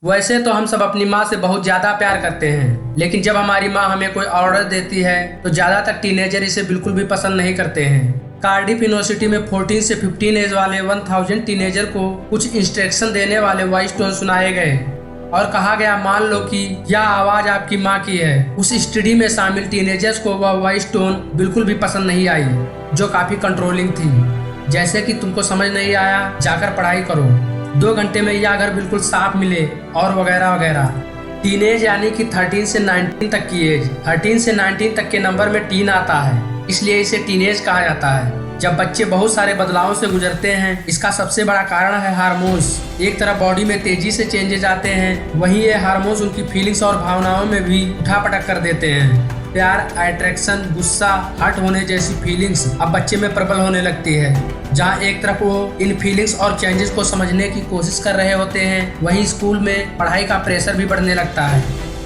वैसे तो हम सब अपनी माँ से बहुत ज्यादा प्यार करते हैं, लेकिन जब हमारी माँ हमें कोई ऑर्डर देती है तो ज्यादातर टीनेजर इसे बिल्कुल भी पसंद नहीं करते हैं। कार्डिफ यूनिवर्सिटी में 14 से 15 एज वाले 1000 टीनेजर को कुछ इंस्ट्रक्शन देने वाले वॉइस टोन सुनाए गए और कहा गया, मान लो कि यह आवाज आपकी माँ की है। उस स्टडी में शामिल टीनेजर्स को वह वॉइस टोन बिल्कुल भी पसंद नहीं आई, जो काफी कंट्रोलिंग थी। जैसे कि तुमको समझ नहीं आया, जाकर पढ़ाई करो, 2 घंटे में यह घर बिल्कुल साफ मिले और वगैरह वगैरह। टीनेज यानी कि 13 से 19 तक की एज। 13 से 19 तक के नंबर में टीन आता है, इसलिए इसे टीनेज कहा जाता है। जब बच्चे बहुत सारे बदलावों से गुजरते हैं, इसका सबसे बड़ा कारण है हार्मोन्स। एक तरफ बॉडी में तेजी से चेंजेस आते हैं, वहीं ये हार्मोन्स उनकी फीलिंग्स और भावनाओं में भी उठापटक कर देते हैं। प्यार, अट्रैक्शन, गुस्सा, हर्ट होने जैसी फीलिंग्स अब बच्चे में प्रबल होने लगती है। जहाँ एक तरफ वो इन फीलिंग्स और चेंजेस को समझने की कोशिश कर रहे होते हैं, वहीं स्कूल में पढ़ाई का प्रेशर भी बढ़ने लगता है।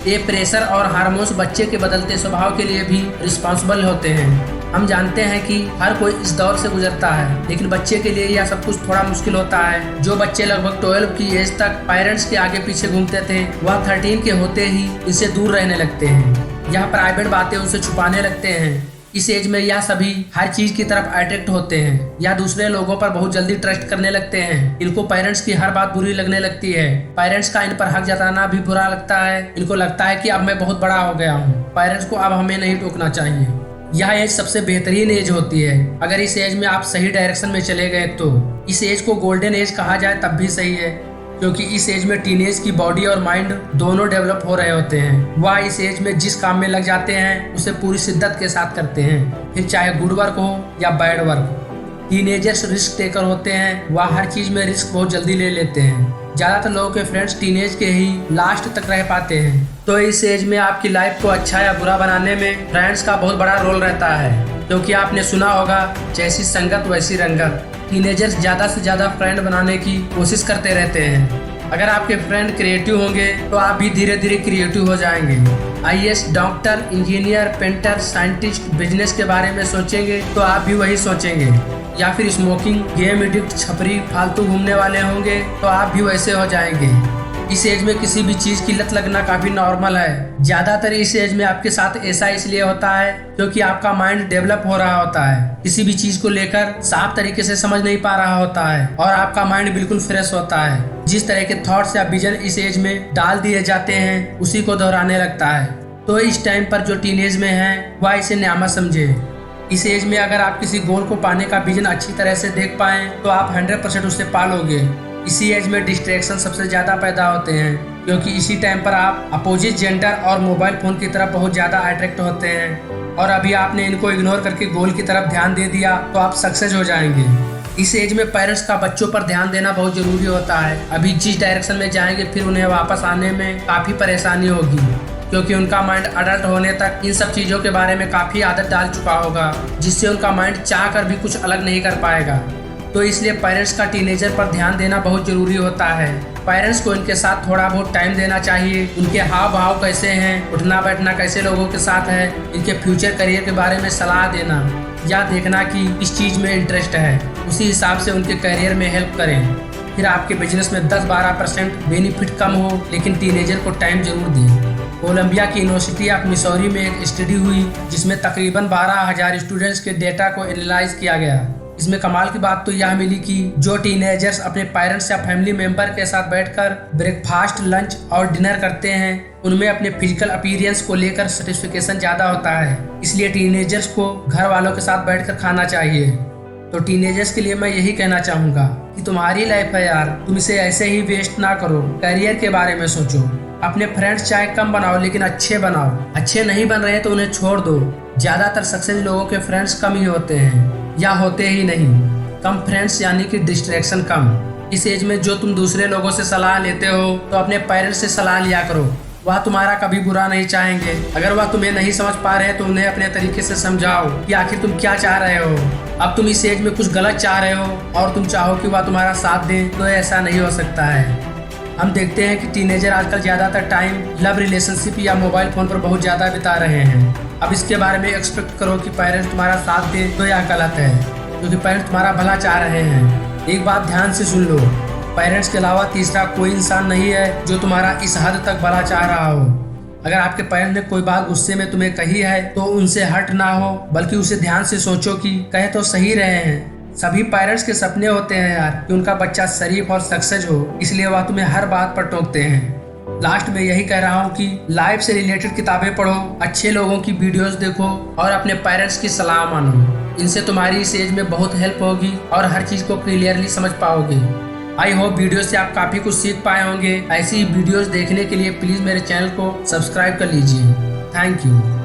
ये प्रेशर और हार्मोन्स बच्चे के बदलते स्वभाव के लिए भी रिस्पॉन्सिबल होते हैं। हम जानते हैं कि हर कोई इस दौर से गुजरता है, लेकिन बच्चे के लिए यह सब कुछ थोड़ा मुश्किल होता है। जो बच्चे लगभग 12 की एज तक पेरेंट्स के आगे पीछे घूमते थे, वह 13 के होते ही इनसे दूर रहने लगते हैं। यह प्राइवेट बातें उनसे छुपाने लगते हैं। इस एज में यह सभी हर चीज की तरफ अट्रैक्ट होते हैं या दूसरे लोगों पर बहुत जल्दी ट्रस्ट करने लगते हैं। इनको पेरेंट्स की हर बात बुरी लगने लगती है। पेरेंट्स का इन पर हक जताना भी बुरा लगता है। इनको लगता है कि अब मैं बहुत बड़ा हो गया हूँ, पेरेंट्स को अब हमें नहीं टोकना चाहिए। यह एज सबसे बेहतरीन एज होती है अगर इस एज में आप सही डायरेक्शन में चले गए तो। इस एज को गोल्डन एज कहा जाए तब भी सही है, क्योंकि इस एज में टीनेज की बॉडी और माइंड दोनों डेवलप हो रहे होते हैं। वह इस एज में जिस काम में लग जाते हैं उसे पूरी शिद्दत के साथ करते हैं, फिर चाहे गुड वर्क हो या bad work. Teenagers risk taker होते हैं, वह हर चीज में रिस्क बहुत जल्दी ले लेते हैं। ज्यादातर लोगों के फ्रेंड्स टीनेज के ही लास्ट तक रह पाते हैं। तो इस एज में आपकी लाइफ को अच्छा या बुरा बनाने में फ्रेंड्स का बहुत बड़ा रोल रहता है, क्योंकि आपने सुना होगा, जैसी संगत वैसी रंगत। टीनेजर्स ज्यादा से ज्यादा फ्रेंड बनाने की कोशिश करते रहते हैं। अगर आपके फ्रेंड क्रिएटिव होंगे तो आप भी धीरे धीरे क्रिएटिव हो जाएंगे। IAS, doctor, engineer, painter, scientist, business के बारे में सोचेंगे तो आप भी वही सोचेंगे। या फिर स्मोकिंग, गेम एडिक्ट, छपरी, फालतू घूमने वाले होंगे तो आप भी वैसे हो जाएंगे। इस एज में किसी भी चीज की लत लगना काफी नॉर्मल है। ज्यादातर इस एज में आपके साथ ऐसा इसलिए होता है क्योंकि आपका माइंड डेवलप हो रहा होता है, किसी भी चीज को लेकर साफ तरीके से समझ नहीं पा रहा होता है और आपका माइंड बिल्कुल फ्रेश होता है। जिस तरह के थॉट्स या विजन इस एज में डाल दिए जाते हैं उसी को दोहराने लगता है। तो इस टाइम पर जो टीनेज में है वह इसे न्यामत समझे। इस एज में अगर आप किसी गोल को पाने का विजन अच्छी तरह से देख पाए तो आप 100% उसे पा लोगे। इसी एज में डिस्ट्रैक्शन सबसे ज्यादा पैदा होते हैं, क्योंकि इसी टाइम पर आप अपोजिट जेंडर और मोबाइल फोन की तरफ बहुत ज्यादा अट्रैक्ट होते हैं और अभी आपने इनको इग्नोर करके गोल की तरफ ध्यान दे दिया तो आप सक्सेस हो जाएंगे। इस एज में पेरेंट्स का बच्चों पर ध्यान देना बहुत जरूरी होता है। अभी जिस डायरेक्शन में जाएंगे फिर उन्हें वापस आने में काफी परेशानी होगी, क्योंकि उनका माइंड अडल्ट होने तक इन सब चीजों के बारे में काफी आदत डाल चुका होगा, जिससे उनका माइंड चाह कर भी कुछ अलग नहीं कर पाएगा। तो इसलिए पेरेंट्स का टीनेजर पर ध्यान देना बहुत जरूरी होता है। पेरेंट्स को इनके साथ थोड़ा बहुत टाइम देना चाहिए। उनके हाव भाव कैसे हैं, उठना बैठना कैसे लोगों के साथ है, इनके फ्यूचर करियर के बारे में सलाह देना या देखना कि इस चीज में इंटरेस्ट है, उसी हिसाब से उनके करियर में हेल्प करें। फिर आपके बिजनेस में 10-12% बेनिफिट कम हो, लेकिन टीनेजर को टाइम जरूर दें। कोलंबिया की यूनिवर्सिटी ऑफ मिसौरी में एक स्टडी हुई जिसमें तकरीबन 12,000 स्टूडेंट्स के डेटा को एनालाइज किया गया। इसमें कमाल की बात तो यह मिली कि जो टीनेजर्स अपने पेरेंट्स या फैमिली मेंबर के साथ बैठकर ब्रेकफास्ट, लंच और डिनर करते हैं, उनमें अपने फिजिकल अपीयरेंस को लेकर सेटिस्फिकेशन ज्यादा होता है। इसलिए टीनेजर्स को घर वालों के साथ बैठकर खाना चाहिए। तो टीनेजर्स के लिए मैं यही कहना चाहूंगा कि तुम्हारी लाइफ है यार, तुम इसे ऐसे ही वेस्ट ना करो। करियर के बारे में सोचो। अपने फ्रेंड्स चाहे कम बनाओ लेकिन अच्छे बनाओ। अच्छे नहीं बन रहे तो उन्हें छोड़ दो। ज्यादातर सक्सेस लोगों के फ्रेंड्स कम ही होते हैं या होते ही नहीं। कम फ्रेंड्स यानी कि डिस्ट्रैक्शन कम। इस एज में जो तुम दूसरे लोगों से सलाह लेते हो तो अपने पेरेंट्स से सलाह लिया करो। वह तुम्हारा कभी बुरा नहीं चाहेंगे। अगर वह तुम्हें नहीं समझ पा रहे तो उन्हें अपने तरीके से समझाओ कि आखिर तुम क्या चाह रहे हो। अब तुम इस एज में कुछ गलत चाह रहे हो और तुम चाहो कि वह तुम्हारा साथ दे तो ऐसा नहीं हो सकता है। हम देखते हैं कि टीनेजर आजकल ज्यादातर टाइम लव रिलेशनशिप या मोबाइल फोन पर बहुत ज्यादा बिता रहे हैं। अब इसके बारे में एक्सपेक्ट करो कि पेरेंट्स तुम्हारा साथ दे तो यह गलत है, क्योंकि पेरेंट्स तुम्हारा भला चाह रहे हैं। एक बात ध्यान से सुन लो, पेरेंट्स के अलावा तीसरा कोई इंसान नहीं है जो तुम्हारा इस हद तक भला चाह रहा हो। अगर आपके पेरेंट्स ने कोई बात गुस्से में तुम्हें कही है तो उनसे हर्ट ना हो, बल्कि उसे ध्यान से सोचो कि कहे तो सही रहे हैं। सभी पेरेंट्स के सपने होते हैं यार कि उनका बच्चा शरीफ और सक्सेस हो, इसलिए वह तुम्हें हर बात पर टोकते हैं। लास्ट में यही कह रहा हूँ कि लाइफ से रिलेटेड किताबें पढ़ो, अच्छे लोगों की वीडियोस देखो और अपने पेरेंट्स की सलाह मानो। इनसे तुम्हारी इस एज में बहुत हेल्प होगी और हर चीज़ को क्लियरली समझ पाओगे। आई होप वीडियो से आप काफ़ी कुछ सीख पाए होंगे। ऐसी वीडियोस देखने के लिए प्लीज़ मेरे चैनल को सब्सक्राइब कर लीजिए। Thank you.